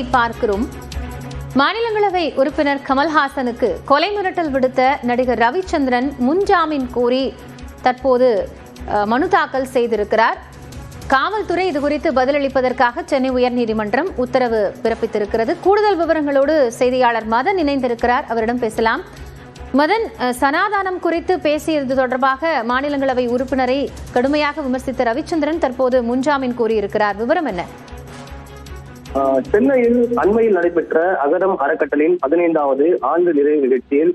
செய்தியை பார்க்கிறோம். மாநிலங்களவை உறுப்பினர் கமல்ஹாசனுக்கு கொலை மிரட்டல் விடுத்த நடிகர் ரவிச்சந்திரன் முன்ஜாமீன் கோரி தற்போது மனு தாக்கல் செய்திருக்கிறார். காவல்துறை இதுகுறித்து பதிலளிப்பதற்காக சென்னை உயர்நீதிமன்றம் உத்தரவு பிறப்பித்திருக்கிறது. கூடுதல் விவரங்களோடு செய்தியாளர் மதன் இணைந்திருக்கிறார். அவரிடம் பேசலாம். மதன், சனாதானம் குறித்து பேசியது தொடர்பாக மாநிலங்களவை உறுப்பினரை கடுமையாக விமர்சித்த ரவிச்சந்திரன் தற்போது முன்ஜாமீன் கோரியிருக்கிறார். விவரம் என்ன? சென்னையில் அண்மையில் நடைபெற்ற அகரம் அறக்கட்டளையின் 15வது ஆண்டு நிறைவு நிகழ்ச்சியில்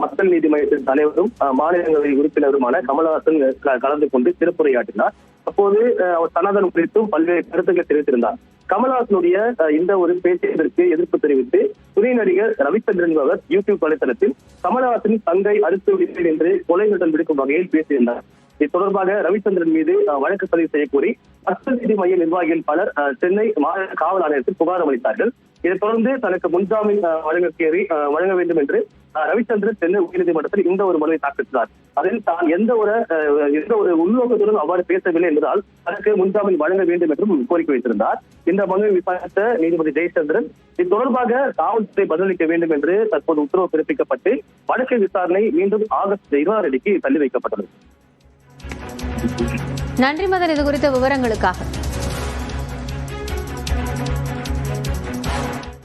மக்கள் நீதி மையத்தின் தலைவரும் மாநிலங்களவை உறுப்பினருமான கமல்ஹாசன் கலந்து கொண்டு சிறப்புரையாற்றினார். அப்போது சனாதனம் குறித்தும் பல்வேறு கருத்துக்களை தெரிவித்திருந்தார். கமல்ஹாசனுடைய இந்த ஒரு பேச்சிற்கு எதிர்ப்பு தெரிவித்து துணை நடிகர் ரவிச்சந்திரன் அவர் யூடியூப் வலைதளத்தில் கமல்ஹாசனின் தங்கை அறுத்து விடுவேன் என்று கொலை மிரட்டல் விடுக்கும் வகையில் பேசியிருந்தார். இது தொடர்பாக ரவிச்சந்திரன் மீது வழக்கு பதிவு செய்யக்கோரி மக்கள் நீதி மைய நிர்வாகிகள் பலர் சென்னை மாநகர காவல் ஆணையத்தில் புகார் அளித்தார்கள். இதைத் தொடர்ந்து தனக்கு முன்ஜாமீன் வழங்க வேண்டும் என்று ரவிச்சந்திரன் சென்னை உயர்நீதிமன்றத்தில் இந்த ஒரு மனுவை தாக்கல். அதில் தான் எந்த ஒரு உள்நோக்கத்துடன் அவ்வாறு பேசவில்லை என்பதால் தனக்கு முன்ஜாமீன் வழங்க வேண்டும் என்றும் கோரிக்கை வைத்திருந்தார். இந்த மனுவை விசாரித்த நீதிபதி ஜெயச்சந்திரன் இது தொடர்பாக காவல்துறை பதிலளிக்க வேண்டும் என்று தற்போது உத்தரவு பிறப்பிக்கப்பட்டு வழக்கு விசாரணை மீண்டும் ஆகஸ்ட் 26 தள்ளி வைக்கப்பட்டது. நன்றி மதன், இது குறித்த விவரங்களுக்காக.